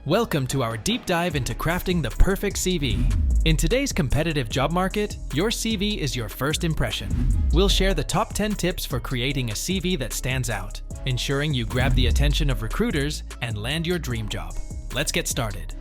Welcome to our deep dive into crafting the perfect CV. In today's competitive job market, your CV is your first impression. We'll share the top 10 tips for creating a CV that stands out, ensuring you grab the attention of recruiters and land your dream job. Let's get started.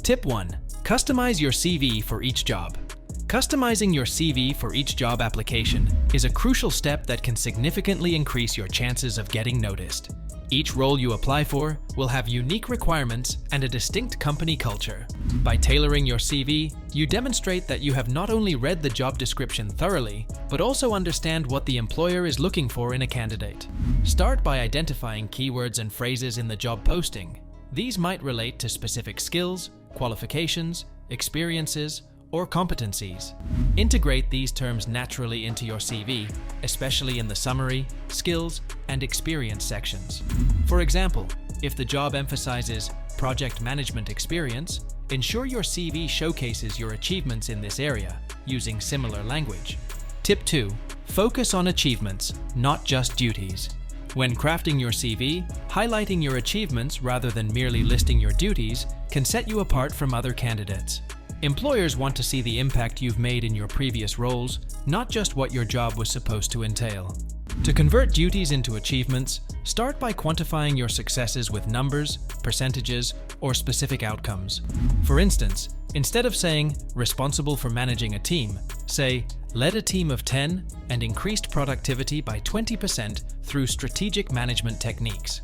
Tip 1. Customize your CV for each job. Customizing your CV for each job application is a crucial step that can significantly increase your chances of getting noticed. Each role you apply for will have unique requirements and a distinct company culture. By tailoring your CV, you demonstrate that you have not only read the job description thoroughly, but also understand what the employer is looking for in a candidate. Start by identifying keywords and phrases in the job posting. These might relate to specific skills, qualifications, experiences, or competencies. Integrate these terms naturally into your CV, especially in the summary, skills, and experience sections. For example, if the job emphasizes project management experience, ensure your CV showcases your achievements in this area using similar language. Tip 2. Focus on achievements, not just duties. When crafting your CV, highlighting your achievements rather than merely listing your duties can set you apart from other candidates. Employers want to see the impact you've made in your previous roles, not just what your job was supposed to entail. To convert duties into achievements, start by quantifying your successes with numbers, percentages, or specific outcomes. For instance, instead of saying, responsible for managing a team, say, led a team of 10 and increased productivity by 20% through strategic management techniques.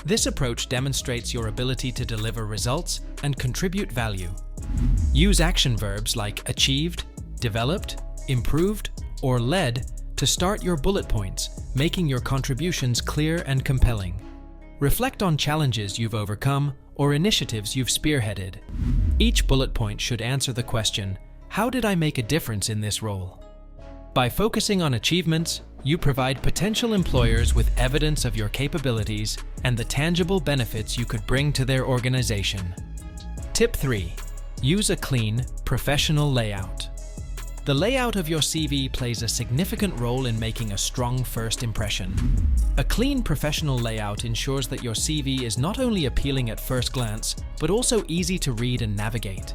This approach demonstrates your ability to deliver results and contribute value. Use action verbs like achieved, developed, improved, or led to start your bullet points, making your contributions clear and compelling. Reflect on challenges you've overcome or initiatives you've spearheaded. Each bullet point should answer the question, how did I make a difference in this role? By focusing on achievements, you provide potential employers with evidence of your capabilities and the tangible benefits you could bring to their organization. Tip 3. Use a clean, professional layout. The layout of your CV plays a significant role in making a strong first impression. A clean, professional layout ensures that your CV is not only appealing at first glance, but also easy to read and navigate.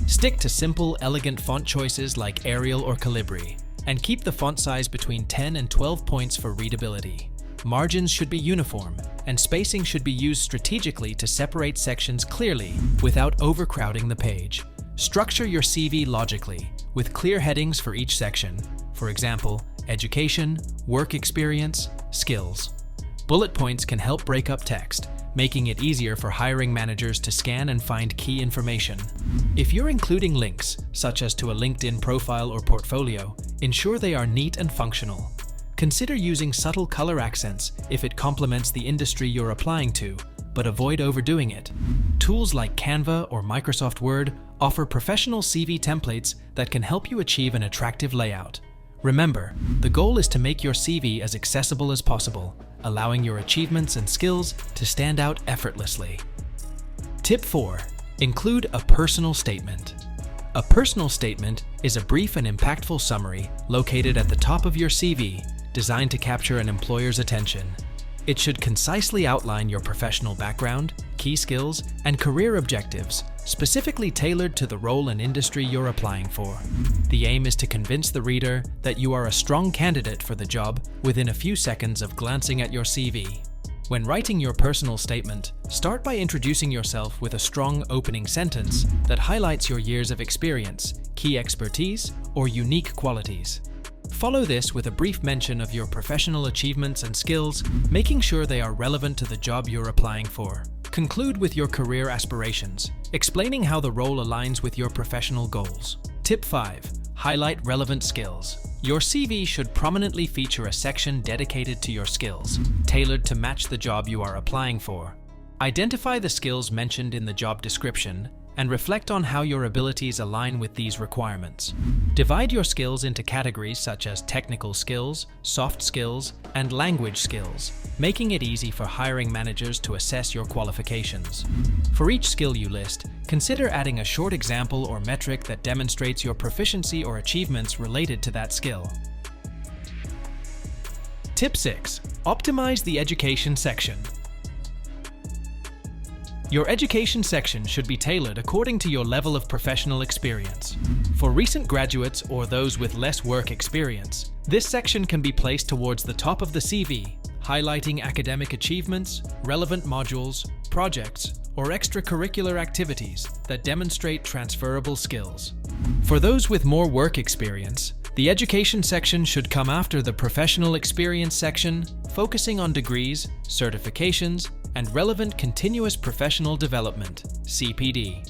Stick to simple, elegant font choices like Arial or Calibri, and keep the font size between 10 and 12 points for readability. Margins should be uniform, and spacing should be used strategically to separate sections clearly without overcrowding the page. Structure your CV logically, with clear headings for each section. For example, education, work experience, skills. Bullet points can help break up text, making it easier for hiring managers to scan and find key information. If you're including links, such as to a LinkedIn profile or portfolio, ensure they are neat and functional. Consider using subtle color accents if it complements the industry you're applying to, but avoid overdoing it. Tools like Canva or Microsoft Word offer professional CV templates that can help you achieve an attractive layout. Remember, the goal is to make your CV as accessible as possible, allowing your achievements and skills to stand out effortlessly. Tip 4. Include a personal statement. A personal statement is a brief and impactful summary located at the top of your CV, designed to capture an employer's attention. It should concisely outline your professional background, key skills, and career objectives, specifically tailored to the role and industry you're applying for. The aim is to convince the reader that you are a strong candidate for the job within a few seconds of glancing at your CV. When writing your personal statement, start by introducing yourself with a strong opening sentence that highlights your years of experience, key expertise, or unique qualities. Follow this with a brief mention of your professional achievements and skills, making sure they are relevant to the job you're applying for. Conclude with your career aspirations, explaining how the role aligns with your professional goals. Tip 5. Highlight relevant skills. Your CV should prominently feature a section dedicated to your skills, tailored to match the job you are applying for. Identify the skills mentioned in the job description and reflect on how your abilities align with these requirements. Divide your skills into categories such as technical skills, soft skills, and language skills, making it easy for hiring managers to assess your qualifications. For each skill you list, consider adding a short example or metric that demonstrates your proficiency or achievements related to that skill. Tip 6. Optimize the education section. Your education section should be tailored according to your level of professional experience. For recent graduates or those with less work experience, this section can be placed towards the top of the CV, highlighting academic achievements, relevant modules, projects, or extracurricular activities that demonstrate transferable skills. For those with more work experience, the education section should come after the professional experience section, focusing on degrees, certifications, and relevant continuous professional development, CPD.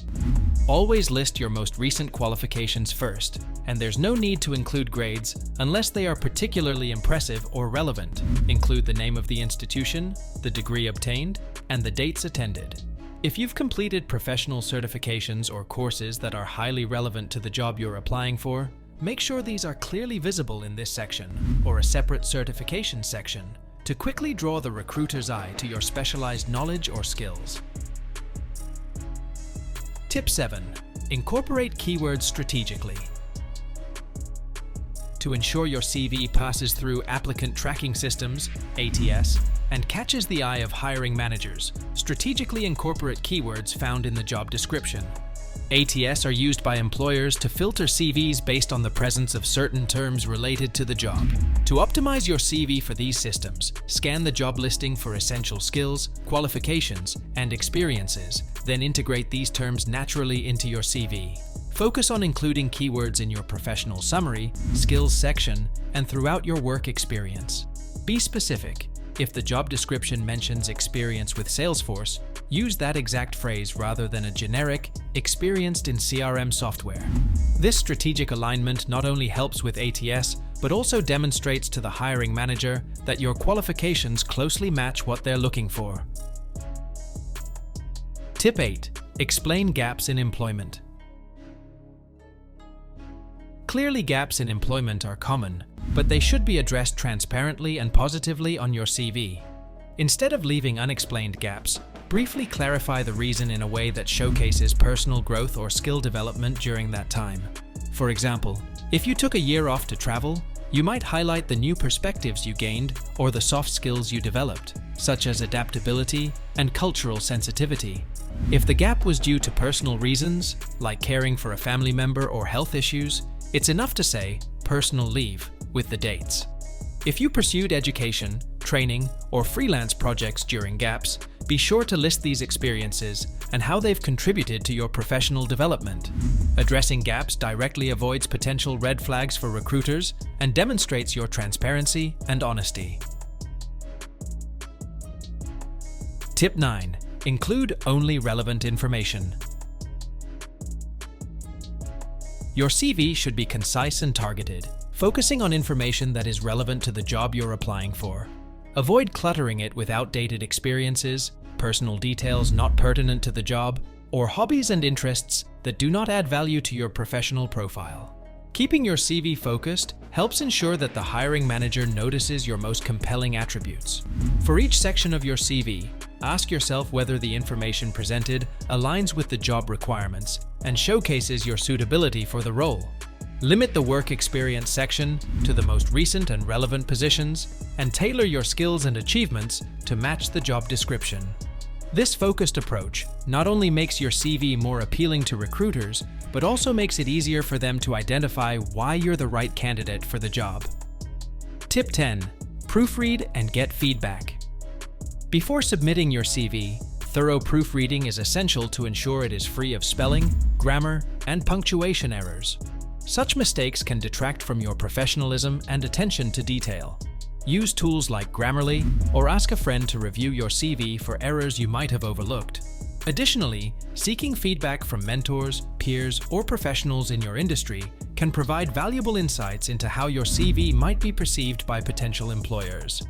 Always list your most recent qualifications first, and there's no need to include grades unless they are particularly impressive or relevant. Include the name of the institution, the degree obtained, and the dates attended. If you've completed professional certifications or courses that are highly relevant to the job you're applying for, make sure these are clearly visible in this section or a separate certification section to quickly draw the recruiter's eye to your specialized knowledge or skills. Tip 7. Incorporate keywords strategically. To ensure your CV passes through applicant tracking systems, ATS, and catches the eye of hiring managers, strategically incorporate keywords found in the job description. ATS are used by employers to filter CVs based on the presence of certain terms related to the job. To optimize your CV for these systems, scan the job listing for essential skills, qualifications, and experiences, then integrate these terms naturally into your CV. Focus on including keywords in your professional summary, skills section, and throughout your work experience. Be specific. If the job description mentions experience with Salesforce, use that exact phrase rather than a generic, experienced in CRM software. This strategic alignment not only helps with ATS, but also demonstrates to the hiring manager that your qualifications closely match what they're looking for. Tip 8. Explain gaps in employment. Clearly, gaps in employment are common, but they should be addressed transparently and positively on your CV. Instead of leaving unexplained gaps, briefly clarify the reason in a way that showcases personal growth or skill development during that time. For example, if you took a year off to travel, you might highlight the new perspectives you gained or the soft skills you developed, such as adaptability and cultural sensitivity. If the gap was due to personal reasons, like caring for a family member or health issues, it's enough to say personal leave with the dates. If you pursued education, training, or freelance projects during gaps, be sure to list these experiences and how they've contributed to your professional development. Addressing gaps directly avoids potential red flags for recruiters and demonstrates your transparency and honesty. Tip 9. Include only relevant information. Your CV should be concise and targeted, focusing on information that is relevant to the job you're applying for. Avoid cluttering it with outdated experiences, personal details not pertinent to the job, or hobbies and interests that do not add value to your professional profile. Keeping your CV focused helps ensure that the hiring manager notices your most compelling attributes. For each section of your CV, ask yourself whether the information presented aligns with the job requirements and showcases your suitability for the role. Limit the work experience section to the most recent and relevant positions, and tailor your skills and achievements to match the job description. This focused approach not only makes your CV more appealing to recruiters, but also makes it easier for them to identify why you're the right candidate for the job. Tip 10. Proofread and get feedback. Before submitting your CV, thorough proofreading is essential to ensure it is free of spelling, grammar, and punctuation errors. Such mistakes can detract from your professionalism and attention to detail. Use tools like Grammarly or ask a friend to review your CV for errors you might have overlooked. Additionally, seeking feedback from mentors, peers, or professionals in your industry can provide valuable insights into how your CV might be perceived by potential employers.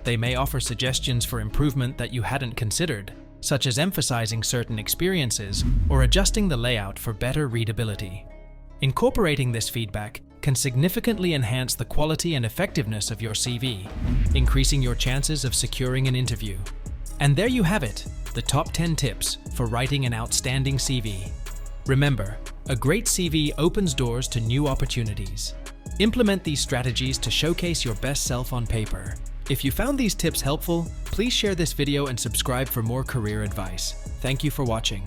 They may offer suggestions for improvement that you hadn't considered, such as emphasizing certain experiences or adjusting the layout for better readability. Incorporating this feedback can significantly enhance the quality and effectiveness of your CV, increasing your chances of securing an interview. And there you have it, the top 10 tips for writing an outstanding CV. Remember, a great CV opens doors to new opportunities. Implement these strategies to showcase your best self on paper. If you found these tips helpful, please share this video and subscribe for more career advice. Thank you for watching.